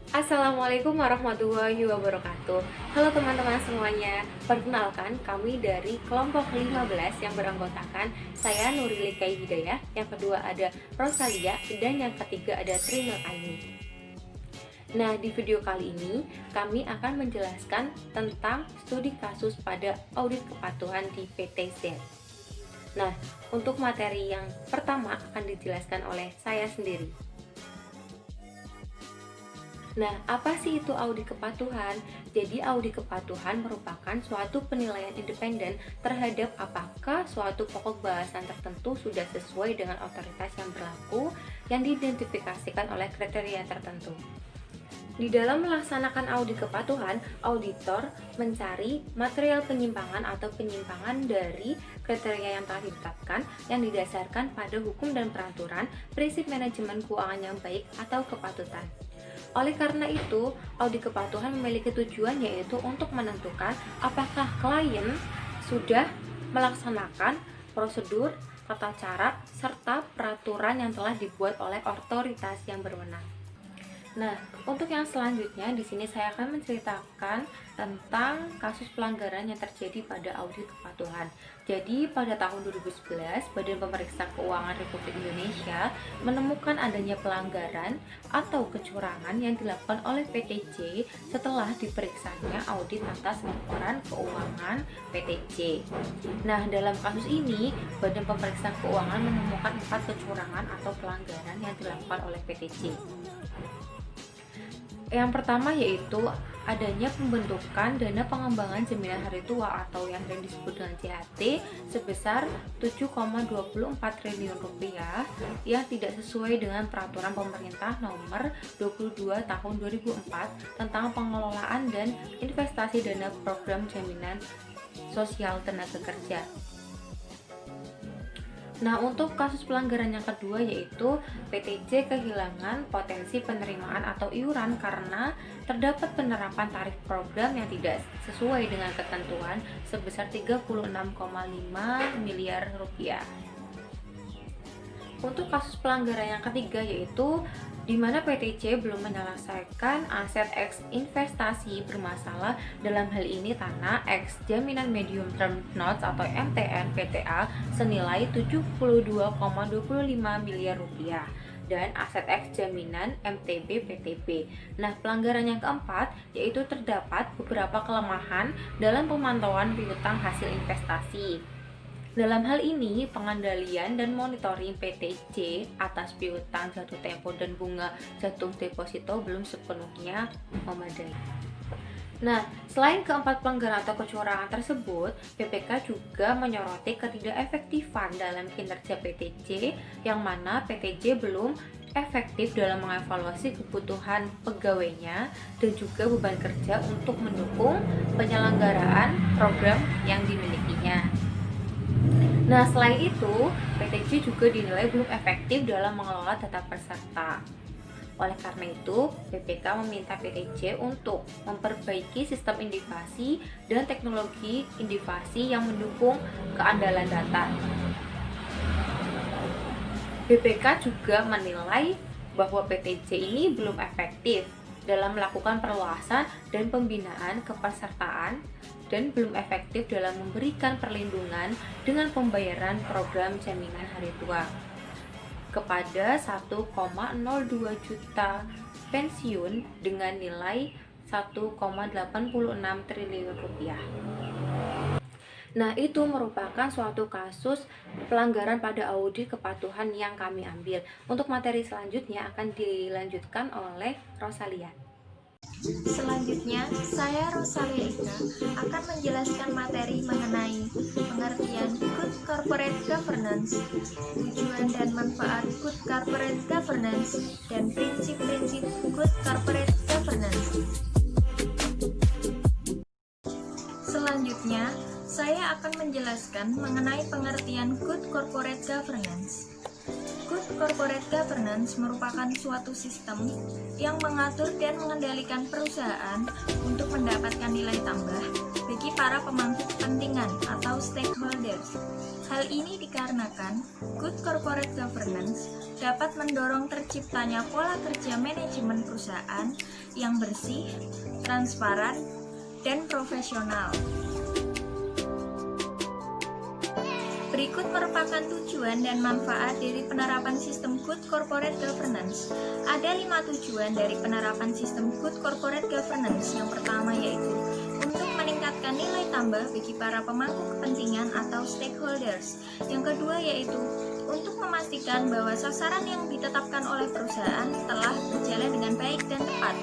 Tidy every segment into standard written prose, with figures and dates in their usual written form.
Assalamualaikum warahmatullahi wabarakatuh. Halo teman-teman semuanya. Perkenalkan, kami dari kelompok 15 yang beranggotakan saya Nurilika Hidayah, yang kedua ada Rosalia, dan yang ketiga ada Trinul Aini. Nah, di video kali ini kami akan menjelaskan tentang studi kasus pada audit kepatuhan di PT Z. Nah, untuk materi yang pertama akan dijelaskan oleh saya sendiri. Nah, apa sih itu audit kepatuhan? Jadi, audit kepatuhan merupakan suatu penilaian independen terhadap apakah suatu pokok bahasan tertentu sudah sesuai dengan otoritas yang berlaku yang diidentifikasikan oleh kriteria tertentu. Di dalam melaksanakan audit kepatuhan, auditor mencari material penyimpangan atau penyimpangan dari kriteria yang telah ditetapkan yang didasarkan pada hukum dan peraturan, prinsip manajemen keuangan yang baik atau kepatutan. Oleh karena itu, audit kepatuhan memiliki tujuan yaitu untuk menentukan apakah klien sudah melaksanakan prosedur, tata cara, serta peraturan yang telah dibuat oleh otoritas yang berwenang. Nah, untuk yang selanjutnya di sini saya akan menceritakan tentang kasus pelanggaran yang terjadi pada audit kepatuhan. Jadi, pada tahun 2011, Badan Pemeriksa Keuangan Republik Indonesia menemukan adanya pelanggaran atau kecurangan yang dilakukan oleh PTJ setelah diperiksanya audit atas laporan keuangan PTJ. Nah, dalam kasus ini, Badan Pemeriksa Keuangan menemukan 4 kecurangan atau pelanggaran yang dilakukan oleh PTJ. Yang pertama yaitu adanya pembentukan dana pengembangan jaminan hari tua atau yang sering disebut dengan JHT sebesar 7,24 triliun rupiah yang tidak sesuai dengan peraturan pemerintah nomor 22 tahun 2004 tentang pengelolaan dan investasi dana program jaminan sosial tenaga kerja. Nah, untuk kasus pelanggaran yang kedua yaitu PTJ kehilangan potensi penerimaan atau iuran karena terdapat penerapan tarif program yang tidak sesuai dengan ketentuan sebesar 36,5 miliar rupiah. Untuk kasus pelanggaran yang ketiga yaitu di mana PTJ belum menyelesaikan aset X investasi bermasalah, dalam hal ini tanah X jaminan medium term notes atau MTN PTA senilai 72,25 miliar rupiah dan aset X jaminan MTB PTB. Nah, pelanggaran yang keempat yaitu terdapat beberapa kelemahan dalam pemantauan piutang hasil investasi. Dalam hal ini, pengendalian dan monitoring PTJ atas piutang jatuh tempo dan bunga jatuh deposito belum sepenuhnya memadai. Nah, selain keempat pelanggaran atau kecurangan tersebut, BPK juga menyoroti ketidakefektifan dalam kinerja PTJ, yang mana PTJ belum efektif dalam mengevaluasi kebutuhan pegawainya dan juga beban kerja untuk mendukung penyelenggaraan program yang dimilikinya. Nah, selain itu, PTJ juga dinilai belum efektif dalam mengelola data peserta. Oleh karena itu, BPK meminta PTJ untuk memperbaiki sistem indikasi dan teknologi indikasi yang mendukung keandalan data. BPK juga menilai bahwa PTJ ini belum efektif dalam melakukan perluasan dan pembinaan kepesertaan dan belum efektif dalam memberikan perlindungan dengan pembayaran program jaminan hari tua kepada 1,02 juta pensiun dengan nilai 1,86 triliun rupiah. Nah, itu merupakan suatu kasus pelanggaran pada audit kepatuhan yang kami ambil. Untuk materi selanjutnya akan dilanjutkan oleh Rosalia. Selanjutnya, saya Rosalia Ika akan menjelaskan materi mengenai pengertian Good Corporate Governance, tujuan dan manfaat Good Corporate Governance, dan prinsip-prinsip Good Corporate Governance. Selanjutnya, saya akan menjelaskan mengenai pengertian Good Corporate Governance. Good Corporate Governance merupakan suatu sistem yang mengatur dan mengendalikan perusahaan untuk mendapatkan nilai tambah bagi para pemangku kepentingan atau stakeholders, Hal ini dikarenakan good corporate governance dapat mendorong terciptanya pola kerja manajemen perusahaan yang bersih, transparan, dan profesional. Berikut merupakan tujuan dan manfaat dari penerapan sistem good corporate governance. Ada 5 tujuan dari penerapan sistem good corporate governance. Yang pertama yaitu untuk meningkatkan nilai tambah bagi para pemangku kepentingan atau stakeholders. Yang kedua yaitu untuk memastikan bahwa sasaran yang ditetapkan oleh perusahaan telah berjalan dengan baik dan tepat.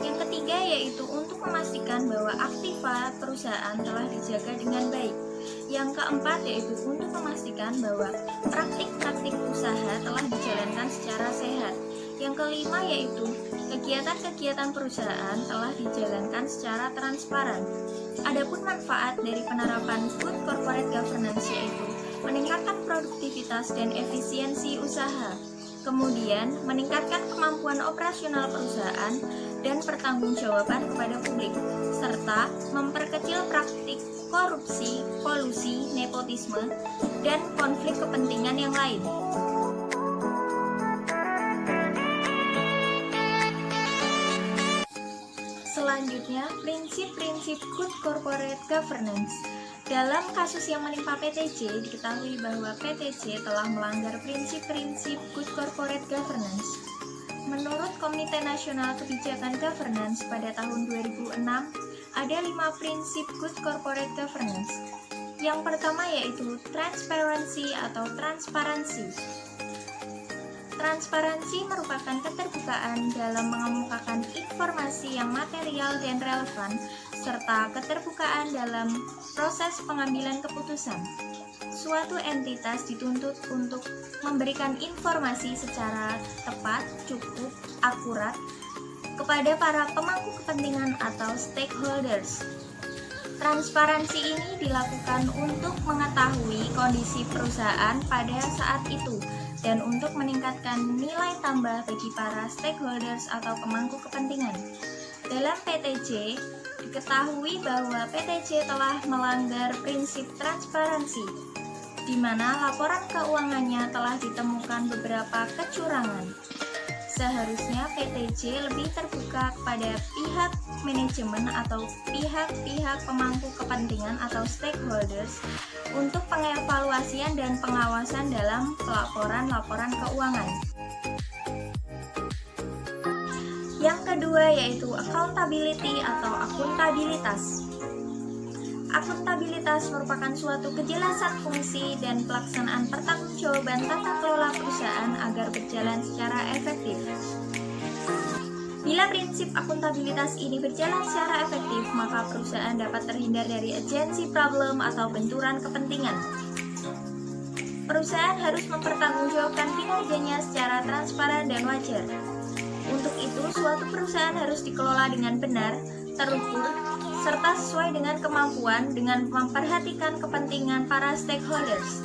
Yang ketiga yaitu untuk memastikan bahwa aktiva perusahaan telah dijaga dengan baik. Yang keempat yaitu untuk memastikan bahwa praktik-praktik usaha telah dijalankan secara sehat. Yang kelima yaitu kegiatan-kegiatan perusahaan telah dijalankan secara transparan. Adapun manfaat dari penerapan good corporate governance yaitu meningkatkan produktivitas dan efisiensi usaha, kemudian meningkatkan kemampuan operasional perusahaan dan pertanggungjawaban kepada publik, serta memperkecil praktik korupsi, kolusi, nepotisme, dan konflik kepentingan yang lain. Selanjutnya, prinsip-prinsip good corporate governance. Dalam kasus yang menimpa PTJ, diketahui bahwa PTJ telah melanggar prinsip-prinsip good corporate governance. Menurut Komite Nasional Kebijakan Governance pada tahun 2006, ada 5 prinsip good corporate governance. Yang pertama yaitu transparansi atau transparansi. Transparansi merupakan keterbukaan dalam mengemukakan informasi yang material dan relevan, serta keterbukaan dalam proses pengambilan keputusan. Suatu entitas dituntut untuk memberikan informasi secara tepat, cukup, akurat kepada para pemangku kepentingan atau stakeholders. Transparansi ini dilakukan untuk mengetahui kondisi perusahaan pada saat itu dan untuk meningkatkan nilai tambah bagi para stakeholders atau pemangku kepentingan. Dalam PTJ, diketahui bahwa PTJ telah melanggar prinsip transparansi, di mana laporan keuangannya telah ditemukan beberapa kecurangan. Seharusnya PTJ lebih terbuka kepada pihak manajemen atau pihak-pihak pemangku kepentingan atau stakeholders untuk pengevaluasian dan pengawasan dalam pelaporan-laporan keuangan. Yang kedua yaitu accountability atau akuntabilitas. Akuntabilitas merupakan suatu kejelasan fungsi dan pelaksanaan pertanggungjawaban tata kelola perusahaan agar berjalan secara efektif. Bila prinsip akuntabilitas ini berjalan secara efektif, maka perusahaan dapat terhindar dari urgency problem atau benturan kepentingan. Perusahaan harus mempertanggungjawabkan kinerjanya secara transparan dan wajar. Untuk itu, suatu perusahaan harus dikelola dengan benar, terukur, serta sesuai dengan kemampuan dengan memperhatikan kepentingan para stakeholders.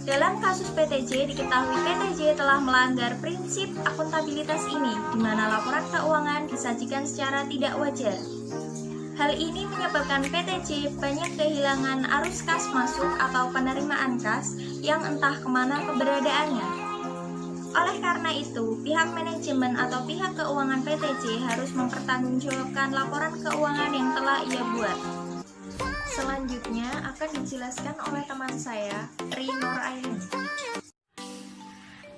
Dalam kasus PTJ, diketahui PTJ telah melanggar prinsip akuntabilitas ini, di mana laporan keuangan disajikan secara tidak wajar. Hal ini menyebabkan PTJ banyak kehilangan arus kas masuk atau penerimaan kas yang entah kemana keberadaannya. Oleh karena itu, pihak manajemen atau pihak keuangan PTJ harus mempertanggungjawabkan laporan keuangan yang telah ia buat. Selanjutnya akan dijelaskan oleh teman saya, Tri Nur Aini.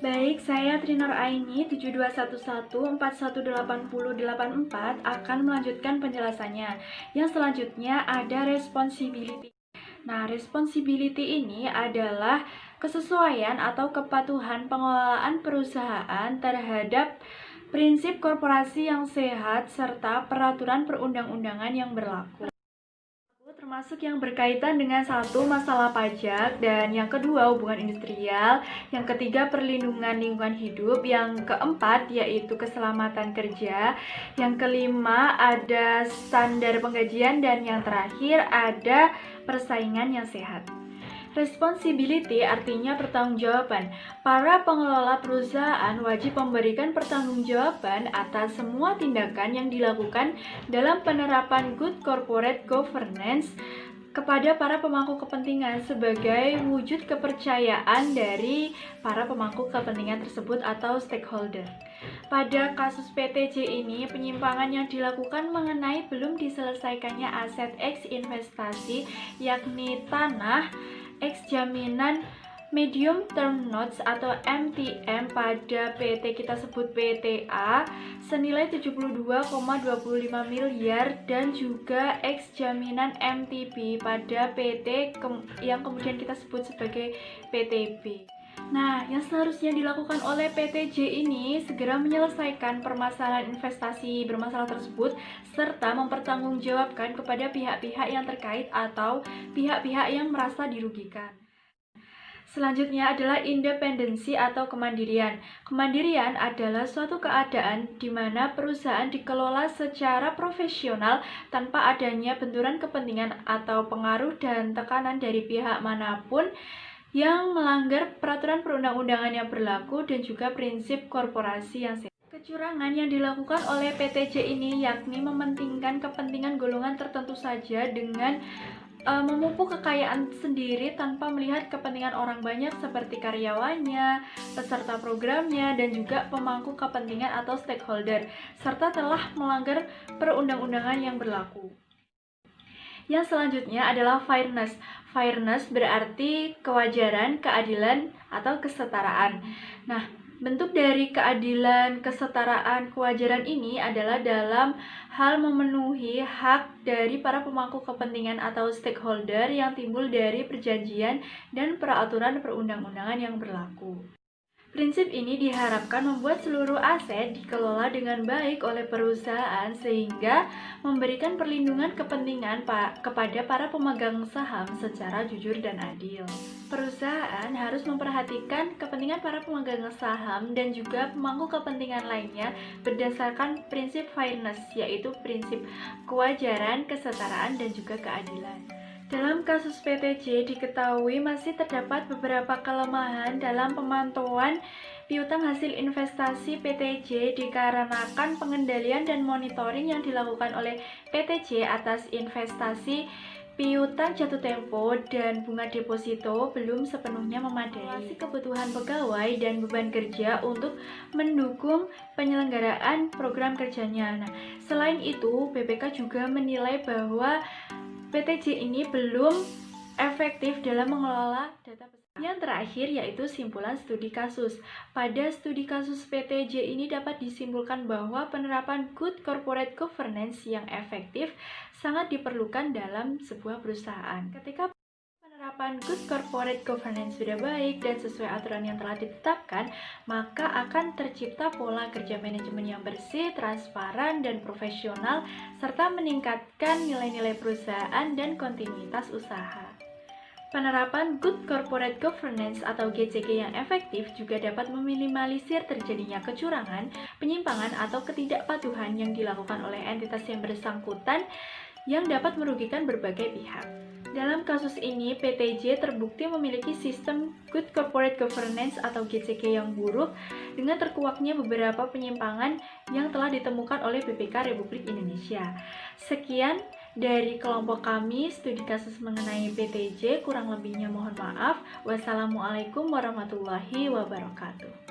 Baik, saya Trinor Aini 7211418084 akan melanjutkan penjelasannya. Yang selanjutnya ada responsibility. Nah, responsibility ini adalah kesesuaian atau kepatuhan pengelolaan perusahaan terhadap prinsip korporasi yang sehat serta peraturan perundang-undangan yang berlaku. Termasuk yang berkaitan dengan satu, masalah pajak, dan yang kedua, hubungan industrial, yang ketiga, perlindungan lingkungan hidup, yang keempat, yaitu keselamatan kerja, yang kelima, ada standar penggajian, dan yang terakhir, ada persaingan yang sehat. Responsibility artinya pertanggungjawaban. Para pengelola perusahaan wajib memberikan pertanggungjawaban atas semua tindakan yang dilakukan dalam penerapan good corporate governance kepada para pemangku kepentingan sebagai wujud kepercayaan dari para pemangku kepentingan tersebut atau stakeholder. Pada kasus PTJ ini, penyimpangan yang dilakukan mengenai belum diselesaikannya aset X investasi, yakni tanah, X jaminan medium term notes atau MTM pada PT kita sebut PTA senilai 72,25 miliar dan juga X jaminan MTB pada PT yang kemudian kita sebut sebagai PTB. Nah, yang seharusnya dilakukan oleh PTJ ini segera menyelesaikan permasalahan investasi bermasalah tersebut serta mempertanggungjawabkan kepada pihak-pihak yang terkait atau pihak-pihak yang merasa dirugikan. Selanjutnya adalah independensi atau kemandirian. Kemandirian adalah suatu keadaan di mana perusahaan dikelola secara profesional tanpa adanya benturan kepentingan atau pengaruh dan tekanan dari pihak manapun yang melanggar peraturan perundang-undangan yang berlaku dan juga prinsip korporasi yang sehat. Kecurangan yang dilakukan oleh PTJ ini yakni mementingkan kepentingan golongan tertentu saja dengan memupuk kekayaan sendiri tanpa melihat kepentingan orang banyak seperti karyawannya, peserta programnya, dan juga pemangku kepentingan atau stakeholder, serta telah melanggar perundang-undangan yang berlaku. Yang selanjutnya adalah fairness. Fairness berarti kewajaran, keadilan, atau kesetaraan. Nah, bentuk dari keadilan, kesetaraan, kewajaran ini adalah dalam hal memenuhi hak dari para pemangku kepentingan atau stakeholder yang timbul dari perjanjian dan peraturan perundang-undangan yang berlaku. Prinsip ini diharapkan membuat seluruh aset dikelola dengan baik oleh perusahaan sehingga memberikan perlindungan kepentingan kepada para pemegang saham secara jujur dan adil. Perusahaan harus memperhatikan kepentingan para pemegang saham dan juga pemangku kepentingan lainnya berdasarkan prinsip fairness, yaitu prinsip kewajaran, kesetaraan, dan juga keadilan. Dalam kasus PTJ diketahui masih terdapat beberapa kelemahan dalam pemantauan piutang hasil investasi PTJ dikarenakan pengendalian dan monitoring yang dilakukan oleh PTJ atas investasi piutang jatuh tempo dan bunga deposito belum sepenuhnya memadai kebutuhan pegawai dan beban kerja untuk mendukung penyelenggaraan program kerjanya. Nah, selain itu, BPK juga menilai bahwa PTJ ini belum efektif dalam mengelola data besar. Yang terakhir yaitu simpulan studi kasus. Pada studi kasus PTJ ini dapat disimpulkan bahwa penerapan good corporate governance yang efektif sangat diperlukan dalam sebuah perusahaan. Ketika penerapan good corporate governance sudah baik dan sesuai aturan yang telah ditetapkan, maka akan tercipta pola kerja manajemen yang bersih, transparan, dan profesional, serta meningkatkan nilai-nilai perusahaan dan kontinuitas usaha. Penerapan good corporate governance atau GCG yang efektif juga dapat meminimalisir terjadinya kecurangan, penyimpangan, atau ketidakpatuhan yang dilakukan oleh entitas yang bersangkutan yang dapat merugikan berbagai pihak. Dalam kasus ini, PTJ terbukti memiliki sistem Good Corporate Governance atau GCG yang buruk dengan terkuaknya beberapa penyimpangan yang telah ditemukan oleh BPK Republik Indonesia. Sekian dari kelompok kami studi kasus mengenai PTJ, kurang lebihnya mohon maaf. Wassalamualaikum warahmatullahi wabarakatuh.